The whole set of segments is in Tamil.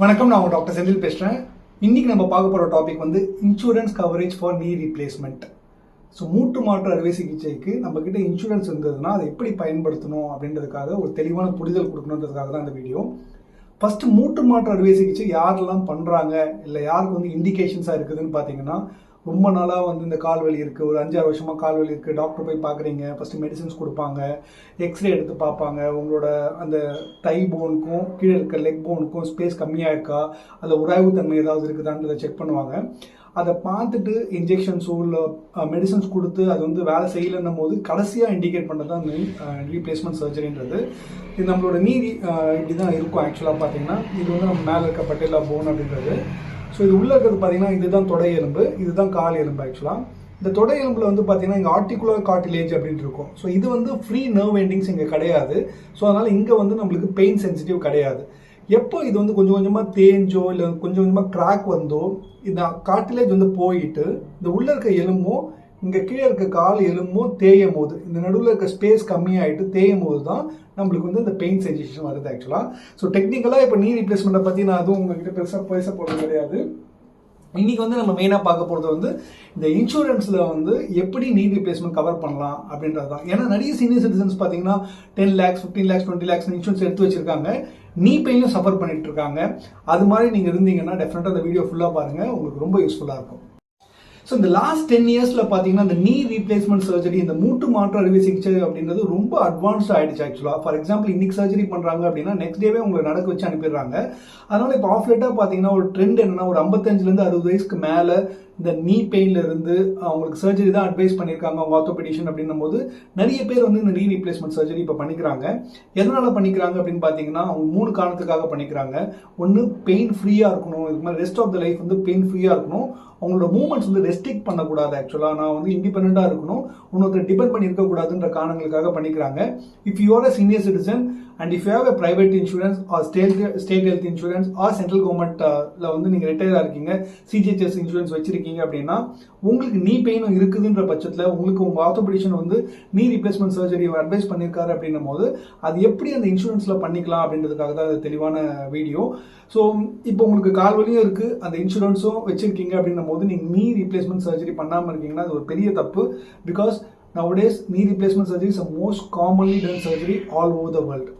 வணக்கம், நான் டாக்டர் செந்தில் பேசுகிறேன். இன்னைக்கு நம்ம பார்க்க போகிற டாபிக் வந்து insurance coverage for knee replacement. So மூட்டு மாற்று அறுவை சிகிச்சைக்கு நம்மக்கிட்ட இன்சூரன்ஸ் இருந்ததுன்னா அதை எப்படி பயன்படுத்தணும் அப்படின்றதுக்காக ஒரு தெளிவான புரிதல் கொடுக்கணுன்றதுக்காக தான் இந்த வீடியோ. ஃபர்ஸ்ட், மூட்டு மாற்று அறுவை சிகிச்சை யாரெல்லாம் பண்ணுறாங்க இல்லை யாருக்கு வந்து இண்டிகேஷன்ஸாக இருக்குதுன்னு பார்த்தீங்கன்னா, ரொம்ப நாளாக வந்து இந்த கால் வலி இருக்குது, ஒரு 5-6 வருஷமாக கால் வலி இருக்குது, டாக்டர் போய் பார்க்குறீங்க, ஃபஸ்ட்டு மெடிசன்ஸ் கொடுப்பாங்க, எக்ஸ்ரே எடுத்து பார்ப்பாங்க, உங்களோட அந்த டை போனுக்கும் கீழே இருக்க லெக் போனுக்கும் ஸ்பேஸ் கம்மியாக இருக்கா, அதில் உராய்வுத்தன்மை ஏதாவது இருக்குதான்றதை செக் பண்ணுவாங்க. அதை பார்த்துட்டு இன்ஜெக்ஷன்ஸோ இல்லை மெடிசன்ஸ் கொடுத்து அது வந்து வேலை செய்யலைன்னும் போது கடைசியாக இண்டிகேட் பண்ணது தான் ரீப்ளேஸ்மெண்ட் சர்ஜரின்றது. இது நம்மளோட நீதி இப்படி தான் இருக்கும். ஆக்சுவலாக பார்த்தீங்கன்னா இது வந்து நம்ம மேலே இருக்க பட்டேலா போன் அப்படின்றது. ஸோ இது உள்ளே இருக்கிறது பார்த்தீங்கன்னா இதுதான் தொடை எலும்பு, இதுதான் கால் எலும்பு. ஆக்சுவலாக இந்த தொடை எலும்பில் வந்து பார்த்தீங்கன்னா இங்கே ஆர்டிகுலர் கார்டிலேஜ் அப்படின்ட்டு இருக்கும். ஸோ இது வந்து ஃப்ரீ நர்வ் எண்டிங்ஸ் இங்கே கிடையாது. ஸோ அதனால் இங்கே வந்து நம்மளுக்கு பெயின் சென்சிட்டிவ் கிடையாது. எப்போ இது வந்து கொஞ்சம் கொஞ்சமாக தேஞ்சோ இல்லை கொஞ்சம் கொஞ்சமாக கிராக் வந்தோ இந்த கார்டிலேஜ் வந்து போயிட்டு இந்த உள்ளே இருக்க எலும்பும் இங்கே கீழே இருக்க கால் எலும்பும் தேயும் போது, இந்த நடுவில் இருக்க ஸ்பேஸ் கம்மியாகிட்டு தேயும் போது தான் நம்மளுக்கு வந்து இந்த பெயின் சென்சேஷன் வருது ஆக்சுவலாக. ஸோ டெக்னிக்கலாக இப்போ நீ ரீப்ளேஸ்மெண்ட்டை பற்றி நான் அதுவும் உங்ககிட்ட பேச போகிறது கிடையாது. இன்றைக்கி வந்து நம்ம மெயினாக பார்க்க போகிறது வந்து இந்த இன்சூரன்ஸில் வந்து எப்படி நீ ரீப்ளேஸ்மெண்ட் கவர் பண்ணலாம் அப்படின்றது தான். ஏன்னா நிறைய சீனியர் சிட்டிசன்ஸ் பார்த்தீங்கன்னா 10 lakhs 15 lakhs 20 lakhs இன்சூரன்ஸ் எடுத்து வச்சிருக்காங்க, நீ பெயினும் சஃபர் பண்ணிட்டு இருக்காங்க. அது மாதிரி நீங்கள் இருந்தீங்கன்னா டெஃபினட்டாக இந்த வீடியோ ஃபுல்லாக பாருங்கள், உங்களுக்கு ரொம்ப யூஸ்ஃபுல்லாக இருக்கும். ஸோ இந்த லாஸ்ட் 10 yearsல பார்த்தீங்கன்னா இந்த நீ ரீப்ளேஸ்மெண்ட் சர்ஜரி, இந்த மூட்டு மாற்று அறுவை சிகிச்சை அப்படின்றது ரொம்ப அட்வான்ஸ்ட் ஆயிடுச்சு ஆக்சுவலாக. ஃபார் எக்ஸாம்பிள் இன்னைக்கு சர்ஜரி பண்ணுறாங்க அப்படின்னா நெக்ஸ்ட் டேவே உங்களை நடக்க வச்சு அனுப்பிடுறாங்க. அதனால இப்போ ஆஃப் லேட்டாக பார்த்தீங்கன்னா ஒரு ட்ரெண்ட் என்னன்னா, ஒரு 55-60 வயசுக்கு மேலே இந்த நீ பெயின்ல இருந்து அவங்களுக்கு சர்ஜரி தான் அட்வைஸ் பண்ணியிருக்காங்க அவங்க ஆர்த்தோபெடிஷியன் அப்படின்னும் போது நிறைய பேர் வந்து இந்த நீ ரீப்ளேஸ்மெண்ட் சர்ஜரி இப்போ பண்ணிக்கிறாங்க. எதனால பண்ணிக்கிறாங்க அப்படின்னு பார்த்தீங்கன்னா, அவங்க 3 காரணத்துக்காக பண்ணிக்கிறாங்க. ஒன்று, பெயின் ஃப்ரீயாக இருக்கணும், இது மாதிரி ரெஸ்ட் ஆஃப் த லைஃப் வந்து பெயின் ஃப்ரீயாக இருக்கணும், அவங்களோட மூவ்மெண்ட்ஸ் வந்து ரெஸ்ட்ரிக்ட் பண்ணக்கூடாது. ஆக்சுவலாக நான் வந்து இண்டிபெண்டாக இருக்கணும், இன்னொருத்தர் டிபெண்ட் பண்ணி இருக்கக்கூடாதுன்ற காரணங்களுக்காக பண்ணிக்கிறாங்க. If you are a senior citizen and if you have a private insurance or state health insurance or central government வந்து நீங்கள் ரிட்டையர் இருக்கீங்க, சிஜிஹெச்எஸ் இன்சூரன்ஸ் வச்சிருக்கீங்க அப்படின்னா உங்களுக்கு நீ பெயினும் இருக்குதுன்ற பட்சத்தில் உங்களுக்கு உங்கள் ஆர்த்தோபெடிஷியன் வந்து நீ ரீப்ளேஸ்மெண்ட் சர்ஜரி அட்வைஸ் பண்ணியிருக்காரு அப்படின்னும் போது அது எப்படி அந்த இன்சூரன்ஸில் பண்ணிக்கலாம் அப்படின்றதுக்காக தான் அது தெளிவான வீடியோ. ஸோ இப்போ உங்களுக்கு கால் வலியும் இருக்குது, அந்த இன்சூரன்ஸும் வச்சிருக்கீங்க அப்படின்னும் போது நீங்கள் நீ ரீப்ளேஸ்மெண்ட் சர்ஜரி பண்ணாமல் இருக்கீங்கன்னா அது ஒரு பெரிய தப்பு. Because nowadays knee replacement surgery is the most commonly done surgery all over the world.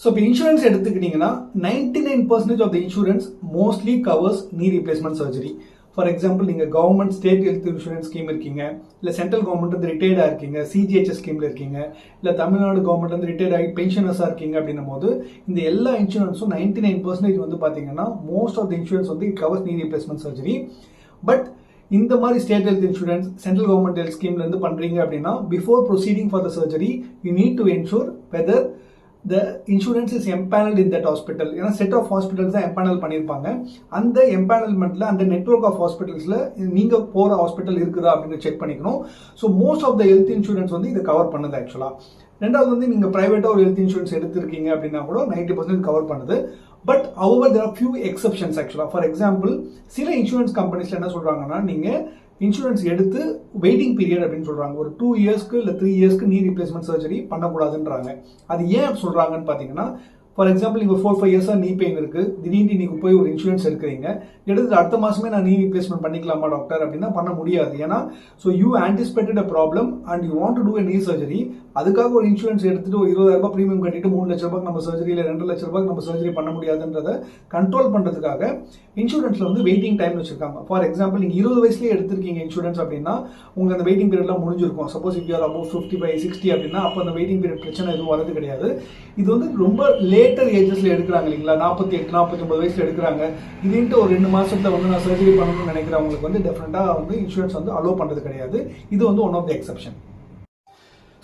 So இப்போ இன்சூரன்ஸ் எடுத்துக்கிட்டிங்கன்னா 99% of the insurance mostly covers knee replacement surgery. For example நீங்கள் government state health insurance scheme இருக்கீங்க, இல்லை சென்ட்ரல் கவர்மெண்ட் வந்து ரிட்டையர்டாக இருக்கீங்க, சிஜிஹெச்எஸ் ஸ்கீமில் இருக்கீங்க, இல்லை தமிழ்நாடு கவர்மெண்ட் வந்து ரிட்டையர்ட் ஆகி பென்ஷனர்ஸாக இருக்கீங்க அப்படின்னும் போது இந்த எல்லா இன்சூரன்ஸும் 99% வந்து பார்த்தீங்கன்னா மோஸ்ட் ஆஃப் த இன்சூரன்ஸ் வந்து covers knee replacement surgery. But இந்த மாதிரி state health insurance central government health ஸ்கீம்ல இருந்து பண்றீங்க அப்படின்னா before proceeding for the surgery you need to ensure whether the insurance is empanelled in that hospital. ஏன்னா செட் ஆஃப் ஹாஸ்பிட்டல்ஸ் தான் எம்பேனல் பண்ணியிருப்பாங்க. அந்த எம்பேனல்மெண்ட்ல அந்த நெட்வொர்க் ஆஃப் ஹாஸ்பிட்டல்ஸ்ல நீங்க போற ஹாஸ்பிட்டல் இருக்குதா அப்படின்னு செக் பண்ணிக்கணும். So most of the health insurance வந்து இதை கவர் பண்ணுது ஆக்சுவலா. ரெண்டாவது வந்து நீங்க பிரைவேட்டா ஒரு ஹெல்த் இன்சூரன்ஸ் எடுத்திருக்கீங்க அப்படின்னா கூட 90% கவர் பண்ணுது. But however there are few exceptions actually. For example, சில இன்சூரன்ஸ் கம்பெனிஸ்ல என்ன சொல்றாங்கன்னா, நீங்க இன்சூரன்ஸ் எடுத்து வெயிட்டிங் பீரியட் அப்படின்னு சொல்றாங்க, ஒரு 2 yearsக்கு இல்லை 3 yearsக்கு நீ ரீப்ளேஸ்மெண்ட் சர்ஜரி பண்ணக்கூடாதுன்றாங்க. அது ஏன் சொல்றாங்கன்னு பாத்தீங்கன்னா, ஃபார் எக்ஸாம்பிள் நீங்கள் 4-5 இயர்ஸாக நீ பெயின் இருக்குது, திடீர்னு நீங்கள் போய் ஒரு இன்சூரன்ஸ் எடுக்கிறீங்க, எடுத்து அடுத்த மாதமே நான் நீ ரீப்ளேஸ்மெண்ட் பண்ணிக்கலாமா டாக்டர் அப்படின்னா பண்ண முடியாது. ஏன்னா so you anticipated a problem and you want to do a knee surgery. அதுக்காக ஒரு இன்சூரன்ஸ் எடுத்துட்டு ஒரு 20,000 ப்ரீமியம் கட்டிட்டு 3 லட்ச ரூபாய்க்கு நம்ம சர்ஜரி இல்லை 2 லட்ச ரூபாய்க்கு நம்ம சர்ஜரி பண்ண முடியாதுன்றதை கண்ட்ரோல் பண்ணுறதுக்காக இன்சூரன்ஸில் வந்து வெயிட்டிங் டைம் வச்சிருக்காங்க. ஃபார் எக்ஸாம்பிள் நீங்கள் 20 வயசுலேயே எடுத்திருக்கீங்க இன்சூரன்ஸ் அப்படின்னா உங்களுக்கு அந்த வெயிட்டிங் பீரியட்லாம் முடிஞ்சிருக்கும். Suppose if you are above 55-60 அப்படின்னா அப்போ அந்த வெயிட்டிங் பீரியட் பிரச்சனை எதுவும் வரது கிடையாது. இது வந்து ரொம்ப லேட்டர் ஏஜஸ்ல எடுக்கிறாங்க இல்லைங்களா, 48-49 வயசுல எடுக்கிறாங்க. இதுன்ட்டு ஒரு 2 மாசத்துல வந்து நான் சர்ஜரி பண்ணணும்னு நினைக்கிறவங்களுக்கு வந்து டெஃபினட்டா வந்து இன்சூரன்ஸ் வந்து அலோவ் பண்றது கிடையாது. இது வந்து one of the exception.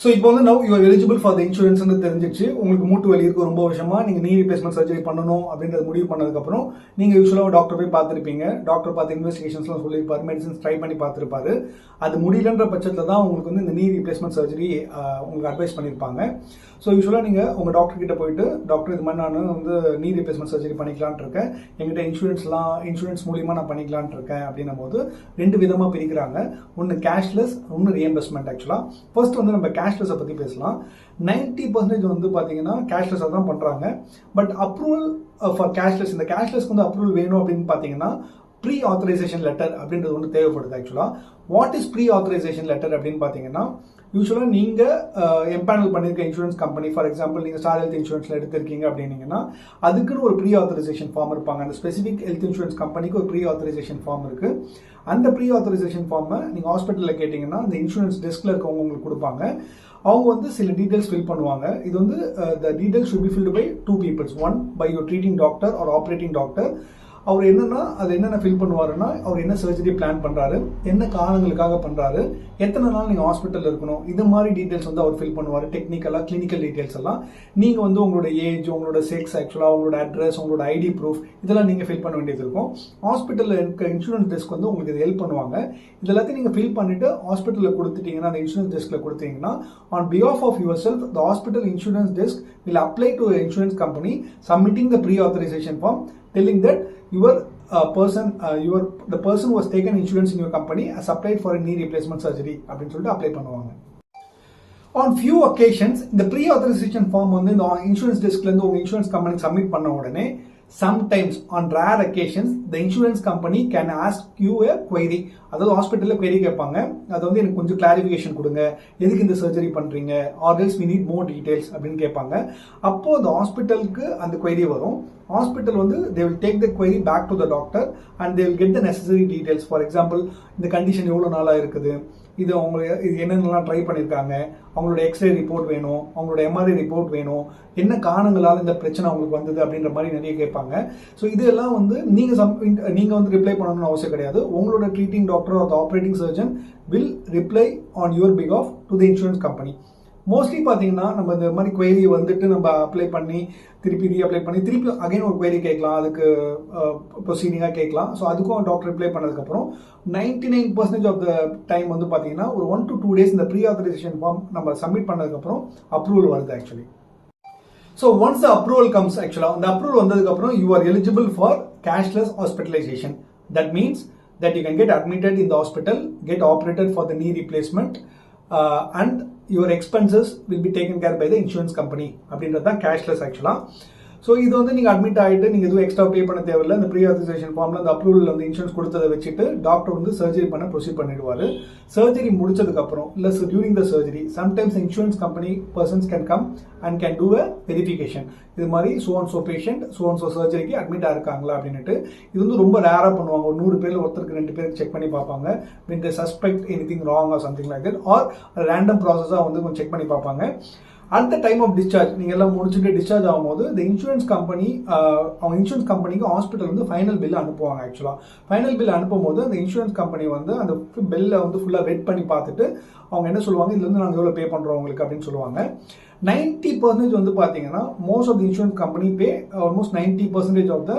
So இப்போ வந்து now you are eligible for the insurance தெரிஞ்சிச்சு. உங்களுக்கு மூட்டு வலி இருக்கு ரொம்ப வருஷமா, நீங்க நீ ரீப்ளேஸ்மெண்ட் சர்ஜரி பண்ணணும் அப்படின்றது முடிவு பண்ணதுக்கப்புறம் நீங்க யூஸ்வலாக டாக்டர் போய் பார்த்துருப்பீங்க. டாக்டர் பார்த்து இன்வெஸ்டிகேஷன்ஸ்லாம் சொல்லியிருப்பாரு, மெடிசன்ஸ் ட்ரை பண்ணி பார்த்துருப்பாரு. அது முடியலன்ற பட்சத்தில் தான் உங்களுக்கு வந்து இந்த நீ ரீப்ளேஸ்மெண்ட் சர்ஜரி உங்களுக்கு அட்வைஸ் பண்ணியிருப்பாங்க. ஸோ யூஸ்வலாக நீங்கள் உங்கள் டாக்டர் கிட்ட போயிட்டு, டாக்டர் இது மாதிரி நான் வந்து நீ ரீப்ளேஸ்மெண்ட் சர்ஜரி பண்ணிக்கலான் இருக்கேன், எங்கிட்ட இன்சூரன்ஸ் மூலியமாக நான் பண்ணிக்கலான் இருக்கேன் அப்படின்னும் போது 2 விதமாக பிரிக்கிறாங்க. ஒன்று கேஷ்லெஸ், ஒன்று ரீஎம்பர்ஸ்மெண்ட். ஆக்சுவலாக ஃபர்ஸ்ட் வந்து நம்ம கேஷ்லெஸை பற்றி பேசலாம். 90% வந்து பார்த்தீங்கன்னா கேஷ்லெஸ்ஸாக தான் பண்ணுறாங்க. பட் அப்ரூவல் ஃபார் கேஷ்லெஸ், இந்த கேஷ்லெஸ்க்கு வந்து அப்ரூவல் வேணும் அப்படின்னு பார்த்தீங்கன்னா ப்ரீ ஆத்தரைசேஷன் லெட்டர் அப்படின்றது ஒன்று தேவைப்படுது. ஆக்சுவலாக what is pre authorisation letter அப்படின்னு பார்த்தீங்கன்னா, யூஸ்வலாக நீங்கள் எம்பேனல் பண்ணியிருக்க இன்சூரன்ஸ் கம்பெனி, ஃபார் எக்ஸாம்பிள் நீங்கள் ஸ்டார் ஹெல்த் இன்சூரன்ஸில் எடுத்திருக்கீங்க அப்படின்னீங்கன்னா அதுக்குன்னு ஒரு ப்ரீ ஆத்தரைசேஷன் ஃபார்ம் இருப்பாங்க. அந்த ஸ்பெசிஃபிக் ஹெல்த் இன்சூரன்ஸ் கம்பெனிக்கு ஒரு ப்ரீ ஆத்தரைசேஷன் ஃபார்ம் இருக்குது. அந்த ப்ரீ ஆத்தரைசேஷன் ஃபார்மை நீங்கள் ஹாஸ்பிட்டலில் கேட்டிங்கன்னா அந்த இன்சூரன்ஸ் டெஸ்கில் இருக்கவங்க உங்களுக்கு கொடுப்பாங்க. அவங்க வந்து சில டீடைல்ஸ் ஃபில் பண்ணுவாங்க. இது வந்து the details should be filled by 2 people. One by your treating doctor or operating doctor. அவர் என்னென்ன ஃபில் பண்ணுவாருன்னா, அவர் என்ன சர்ஜரி பிளான் பண்ணுறாரு, என்ன காரணங்களுக்காக பண்ணுறாரு, எத்தனை நாள் நீங்கள் ஹாஸ்பிட்டலில் இருக்கணும், இது மாதிரி டீட்டெயில்ஸ் வந்து அவர் ஃபில் பண்ணுவார். டெக்னிக்கலாக கிளினிக்கல் டீட்டெயில்ஸ் எல்லாம் நீங்கள் வந்து உங்களோட ஏஜ், உங்களோட செக்ஸ், ஆக்சுவலாக உங்களோட அட்ரஸ், உங்களோட ஐடி ப்ரூஃப் இதெல்லாம் நீங்கள் ஃபில் பண்ண வேண்டியது இருக்கும். ஹாஸ்பிட்டலில் இருக்க இன்சூரன்ஸ் டெஸ்க் வந்து உங்களுக்கு இது ஹெல்ப் பண்ணுவாங்க. இது எல்லாத்தையும் நீங்கள் ஃபில் பண்ணிவிட்டு ஹாஸ்பிட்டலில் கொடுத்துட்டீங்கன்னா, அந்த இன்சூரன்ஸ் டெஸ்கில் கொடுத்தீங்கன்னா, on behalf of yourself the hospital insurance desk will apply to insurance company submitting the pre authorisation form telling that the person who has taken insurance in your company has applied for a knee replacement surgery அப்படின்னு சொல்லிட்டு அப்ளை பண்ணுவாங்க. On few occasions இந்த ப்ரீ ஆத்தரைசேஷன் ஃபார்ம் வந்து இந்த இன்சூரன்ஸ் டெஸ்க்லேருந்து உங்கள் இன்சூரன்ஸ் கம்பெனி சப்மிட் பண்ண உடனே sometimes on rare occasions the insurance company can ask you a query. அதாவது ஹாஸ்பிட்டலில் query கேட்பாங்க. அது வந்து எனக்கு கொஞ்சம் கிளாரிஃபிகேஷன் கொடுங்க, எதுக்கு இந்த சர்ஜரி பண்ணுறீங்க, or else we need more details அப்படின்னு கேட்பாங்க. அப்போது அந்த ஹாஸ்பிட்டலுக்கு அந்த query வரும். ஹாஸ்பிட்டல் வந்து they will take the query back to the doctor and they will get the necessary details. For example, இந்த கண்டிஷன் எவ்வளோ நாளாக இருக்குது, இது என்னென்னலாம் ட்ரை பண்ணியிருக்காங்க, அவங்களோட எக்ஸ்ரே ரிப்போர்ட் வேணும், அவங்களோட எம்ஆர்ஐ ரிப்போர்ட் வேணும், என்ன காரணங்களால் இந்த பிரச்சனை அவங்களுக்கு வந்தது அப்படின்ற மாதிரி நிறைய கேட்பாங்க. ஸோ இதெல்லாம் வந்து நீங்கள் வந்து ரிப்ளை பண்ணணும்னு அவசியம் கிடையாது. உங்களோட treating doctor or operating surgeon will reply on your behalf to the insurance company. Mostly பார்த்தீங்கன்னா நம்ம இந்த மாதிரி query வந்துட்டு நம்ம அப்ளை பண்ணி திருப்பி ரீஅப்ளை பண்ணி திருப்பி அகைன் ஒரு query கேட்கலாம், அதுக்கு ப்ரொசீடிங்காக கேட்கலாம். ஸோ அதுக்கும் டாக்டர் ரிப்ளை பண்ணதுக்கப்புறம் 99% ஆஃப் த டைம் வந்து பார்த்தீங்கன்னா ஒரு 1 to 2 days இந்த ப்ரீ ஆத்தரைசேஷன் ஃபார்ம் நம்ம சப்மிட் பண்ணதுக்கப்புறம் அப்ரூவல் வருது actually. So once the approval comes, ஆக்சுவலாக அந்த அப்ரூவல் வந்ததுக்கப்புறம் you are eligible for cashless hospitalisation. That means that you can get admitted in the hospital, get operated for the knee replacement, and your expenses will be taken care by the insurance company. அப்படின்றது தான் கேஷ்லெஸ் ஆக்சுவலாக. ஸோ இது வந்து நீங்கள் அட்மிட் ஆகிட்டு நீங்கள் எதுவும் எக்ஸ்ட்ரா பே பண்ண தேவையில்லை. இந்த ப்ரீ ஆத்தரைசேஷன் ஃபார்மில் அந்த அப்ரூவல் வந்து இன்சூரன்ஸ் கொடுத்ததை வச்சுட்டு டாக்டர் வந்து சர்ஜரி பண்ண ப்ரொசீட் பண்ணிடுவார். சர்ஜரி முடிச்சதுக்கப்புறம் இல்லை during the surgery sometimes insurance company persons can come and can do a verification. இது மாதிரி சோ பேஷண்ட் சோ சர்ஜரிக்கு அட்மிட் ஆயிருக்காங்களா அப்படின்ட்டு. இது வந்து ரொம்ப ரேராக பண்ணுவாங்க. ஒரு 100 பேரில் ஒருத்தருக்கு 2 பேருக்கு செக் பண்ணி பார்ப்பாங்க. when they suspect anything wrong or something like that, or random ப்ராசஸாக வந்து கொஞ்சம் செக் பண்ணி பார்ப்பாங்க. At the time of discharge நீங்கள் எல்லாம் முடிச்சுட்டு டிஸ்சார்ஜ் ஆகும்போது இந்த இன்சூரன்ஸ் கம்பெனி அவங்க இன்சூரன்ஸ் கம்பெனிக்கு ஹாஸ்பிட்டல் வந்து ஃபைனல் பில் அனுப்புவாங்க. ஆக்சுவலாக ஃபைனல் பில் அனுப்பும் போது அந்த இன்சூரன்ஸ் கம்பெனி வந்து அந்த பில்லை வந்து ஃபுல்லாக வெயிட் பண்ணி பார்த்துட்டு அவங்க என்ன சொல்லுவாங்க, இதுல வந்து நாங்கள் எவ்வளோ பே பண்ணுறோம் உங்களுக்கு அப்படின்னு சொல்லுவாங்க. 90% வந்து பார்த்தீங்கன்னா most of the insurance company pay almost 90% of the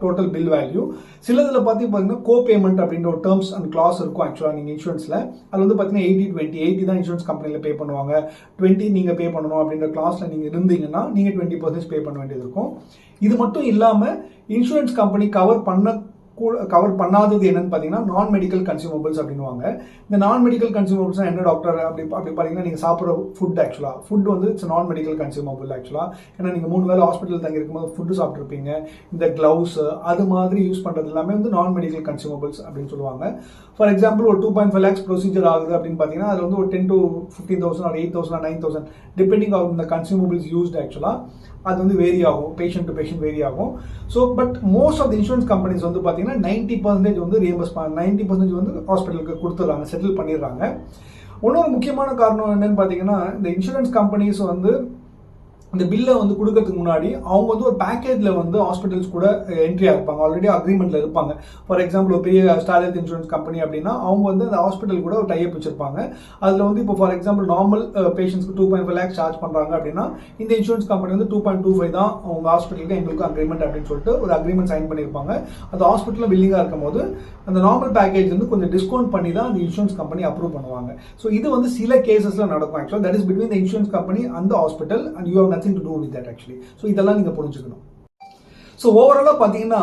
total bill value. சிலதில் பார்த்தீங்கன்னா கோ பேமெண்ட் அப்படின்ற ஒரு டேர்ம்ஸ் அண்ட் கிளாஸ் இருக்கும். ஆக்சுவலாக நீங்கள் இன்சூரன்ஸில் அது வந்து பார்த்தீங்கன்னா 80-20 தான் இன்சூரன்ஸ் கம்பெனியில் பே பண்ணுவாங்க, 20 நீங்கள் பே பண்ணணும் அப்படின்ற கிளாஸில் நீங்கள் இருந்தீங்கன்னா நீங்கள் 20% பே பண்ண வேண்டியது இருக்கும். இது மட்டும் இல்லாமல் இன்சூரன்ஸ் கம்பெனி கவர் பண்ணாதது என்னன்னு பார்த்தீங்கன்னா நான் மெடிக்கல் கன்சியூமபிள்ஸ் அப்படின்வாங்க. இந்த நான் மெடிக்கல் கன்சியூமபிள்ஸ் என்ன டாக்டர் அப்படி பார்த்தீங்கன்னா நீங்கள் சாப்பிட்ற ஃபுட், ஆக்சுவலாக ஃபுட் வந்து இட்ஸ் நான் மெடிக்கல் கன்சியூமபிள் ஆக்சுவலாக. ஏன்னா நீங்கள் 3 வேளை ஹாஸ்பிட்டல் தங்கி இருக்கும்போது ஃபுட்டு சாப்பிட்ருப்பீங்க. இந்த கிளவுஸ் அது மாதிரி யூஸ் பண்ணுறது எல்லாமே வந்து நான் மெடிக்கல் கன்சியூமபிள்ஸ் அப்படின்னு சொல்லுவாங்க. ஃபார் எக்ஸாம்பிள் ஒரு 2.5 lakhs ப்ரொசீஜர் ஆகுது அப்படின்னு பார்த்தீங்கன்னா அதில் வந்து ஒரு 10 to 15,000 or 8,000 or 9,000 depending on the consumables used. ஆக்சுவலாக அது வந்து வேரி ஆகும், பேஷண்ட் டு பேஷண்ட் வேரி ஆகும். So but most of the insurance companies வந்து பார்த்தீங்கன்னா 90% வந்து ரீஎம்பர்ஸ் 90% வந்து ஹாஸ்பிட்டலுக்கு கொடுத்துட்றாங்க, செட்டில் பண்ணிடுறாங்க. இன்னொரு முக்கியமான காரணம் என்னன்னு பார்த்தீங்கன்னா இந்த இன்சூரன்ஸ் கம்பெனிஸ் வந்து இந்த பில்லை வந்து கொடுக்கறதுக்கு முன்னாடி அவங்க வந்து ஒரு பேக்கேஜில் வந்து ஹாஸ்பிட்டல்ஸ் கூட என்ட்ரியாக இருப்பாங்க, ஆல்ரெடி அக்ரிமெண்ட்டில் இருப்பாங்க. ஃபார் எக்ஸாம்பிள் ஒரு பெரிய ஸ்டார் ஹெல்த் இன்சூரன்ஸ் கம்பெனி அப்படின்னா அவங்க வந்து அந்த ஹாஸ்பிட்டல் கூட ஒரு டைப் வச்சிருப்பாங்க. அதில் வந்து இப்போ ஃபார் எக்ஸாம்பிள் நார்மல் பேஷண்ட்ஸ்க்கு 2.5 lakhs சார்ஜ் பண்ணுறாங்க அப்படின்னா இந்த இன்சூரன்ஸ் கம்பெனி வந்து 2.25 தான் அவங்க ஹாஸ்பிட்டலுக்கு எங்களுக்கு அக்ரிமெண்ட் அப்படின்னு சொல்லிட்டு ஒரு அக்ரிமெண்ட் சைன் பண்ணியிருப்பாங்க. அந்த ஹாஸ்பிட்டலில் பில்லிங்காக இருக்கும் போது அந்த நார்மல் பேக்கேஜ் வந்து கொஞ்சம் டிஸ்கவுண்ட் பண்ணி தான் அந்த இன்சூரன்ஸ் கம்பெனி அப்ரூவ் பண்ணுவாங்க. ஸோ இது வந்து சில கேசஸ்ல நடக்கும். ஆக்சுவலாக that is between the insurance company and the hospital and you have nothing to do with that actually. So இதெல்லாம் நீங்க புரிஞ்சுக்கணும். ஸோ ஓவராலாக பார்த்தீங்கன்னா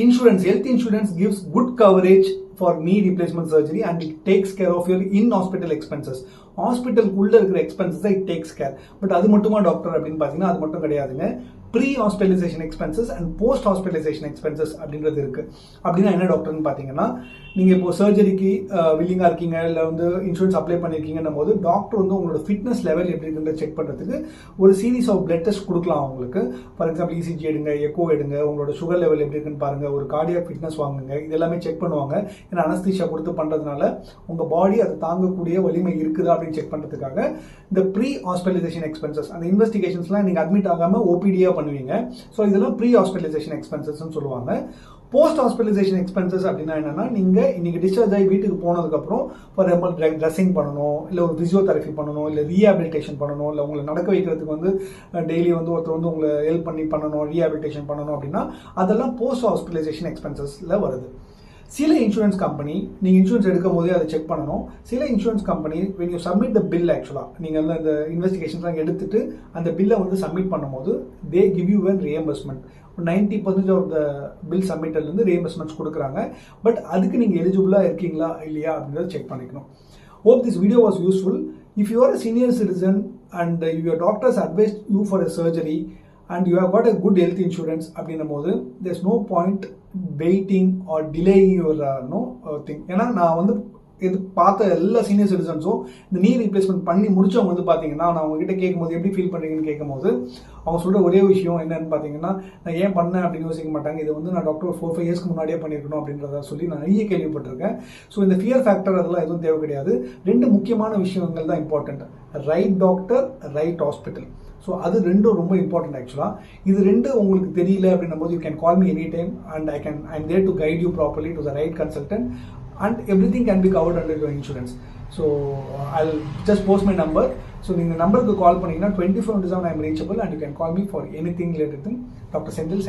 insurance, health insurance gives good coverage for knee replacement surgery and it takes care of your in-hospital expenses. ஹாஸ்பிட்டலுக்குள்ள இருக்கிற எக்ஸ்பென்சஸை இட் டேக்ஸ் கேர். பட் அது மட்டுமா டாக்டர் அப்படின்னு பார்த்தீங்கன்னா அது மட்டும் கிடையாதுங்க. Pre hospitalisation expenses and post hospitalisation expenses அப்படின்றது இருக்கு. அப்படின்னா என்ன டாக்டர்னு பார்த்தீங்கன்னா, நீங்கள் இப்போ சர்ஜரிக்கு வில்லிங்காக இருக்கீங்க, இல்லை வந்து இன்சூரன்ஸ் அப்ளை பண்ணியிருக்கீங்கன்னும் போது டாக்டர் வந்து உங்களோட ஃபிட்னஸ் லெவல் எப்படி இருக்குன்ற செக் பண்ணுறதுக்கு ஒரு சீரீஸ் ஆஃப் பிளட் டெஸ்ட் கொடுக்கலாம் அவங்களுக்கு. ஃபார் எக்ஸாம்பிள் இசிஜி எடுங்க, எக்கோ எடுங்க, உங்களோட சுகர் லெவல் எப்படி இருக்குன்னு பாருங்க, ஒரு கார்டியாக் ஃபிட்னஸ் வாங்குங்க, இது எல்லாமே செக் பண்ணுவாங்க. ஏன்னா அனஸ்தீஷியா கொடுத்து பண்ணுறதுனால உங்கள் பாடி அதை தாங்கக்கூடிய வலிமை இருக்குதா அப்படின்னு செக் பண்ணுறதுக்காக இந்த ப்ரீ ஹாஸ்பிட்டலைசேஷன் எக்ஸ்பென்சஸ், அந்த இன்வெஸ்டிகேஷன்ஸ்லாம் நீங்கள் அட்மிட் ஆகாமல் ஓபிடியாக பண்ணுவீங்க. ஸோ இதெல்லாம் ப்ரீ ஹாஸ்பிட்டலைசேஷன் எக்ஸ்பென்சஸ்ன்னு சொல்லுவாங்க. போஸ்ட் ஹாஸ்பிட்டலைசேஷன் எக்ஸ்பென்சஸ் அப்படின்னா என்னன்னா, நீங்கள் இன்னைக்கு டிஸ்சார்ஜ் ஆகி வீட்டுக்கு போனதுக்கப்புறம் ஃபார் எக்ஸாம்பிள் ட்ரெஸ்ஸிங் பண்ணணும், இல்லை ஒரு ஃபிசியோதெரபி பண்ணணும், இல்லை ரீஹாபிலிட்டேஷன் பண்ணணும், இல்லை உங்களை நடக்க வைக்கிறதுக்கு வந்து டெய்லி வந்து ஒருத்தர் வந்து உங்களை ஹெல்ப் பண்ணி பண்ணணும், ரீஹாபிலிட்டேஷன் பண்ணணும் அப்படின்னா அதெல்லாம் போஸ்ட் ஹாஸ்பிட்டலைசேஷன் எக்ஸ்பென்சஸில் வருது. சில இன்சூரன்ஸ் கம்பெனி நீங்கள் இன்சூரன்ஸ் எடுக்கும் போதே அதை செக் பண்ணணும். சில insurance company when you submit the bill, ஆக்சுவலாக நீங்கள் வந்து அந்த இன்வெஸ்டிகேஷன்ஸ்லாம் எடுத்துட்டு அந்த பில்லை வந்து சப்மிட் பண்ணும்போது they give you a reimbursement. 90% of the bill சப்மிட்டட்லேருந்து ரீஎம்பர்ஸ்மெண்ட்ஸ் கொடுக்குறாங்க. பட் அதுக்கு நீங்கள் எலிஜிபிளாக இருக்கீங்களா இல்லையா அப்படின்றத செக் பண்ணிக்கணும். Hope this video was useful. If you are a senior citizen and your doctors advised you for a surgery and you have got a good health insurance அப்படின்னும் போது there's no point waiting or delaying your thing. ஏன்னா நான் வந்து இது பார்த்த எல்லா சீனியர் சிட்டிசன்ஸும் இந்த நீ ரீப்ளேஸ்மெண்ட் பண்ணி முடிச்சவங்க வந்து பார்த்தீங்கன்னா, நான் அவங்ககிட்ட கேட்கும்போது எப்படி ஃபீல் பண்ணுறீங்கன்னு கேட்கும்போது அவங்க சொல்கிற ஒரே விஷயம் என்னன்னு பார்த்தீங்கன்னா, நான் ஏன் பண்ணேன் அப்படின்னு யோசிக்க மாட்டாங்க. இது வந்து நான் டாக்டர் 4-5 இயர்ஸ்க்கு முன்னாடியே பண்ணியிருக்கணும் அப்படின்றத சொல்லி நான் நிறைய கேள்விப்பட்டிருக்கேன். ஸோ இந்த ஃபியர் ஃபேக்டர் அதெல்லாம் எதுவும் தேவை கிடையாது. 2 முக்கியமான விஷயங்கள் தான் important. Right doctor, right hospital. So அது ரெண்டும் ரொம்ப இம்பார்ட்டன்ட் ஆக்சுவலாக. இது 2 உங்களுக்கு தெரியல அப்படின்னும் போது you can call me any time and I'm there to guide you properly to the right consultant and everything can be covered under your insurance. So I'll just post my number. So நீங்கள் நம்பருக்கு கால் பண்ணீங்கன்னா 24/7 I am reachable and you can call me for anything related to Dr. Senthil.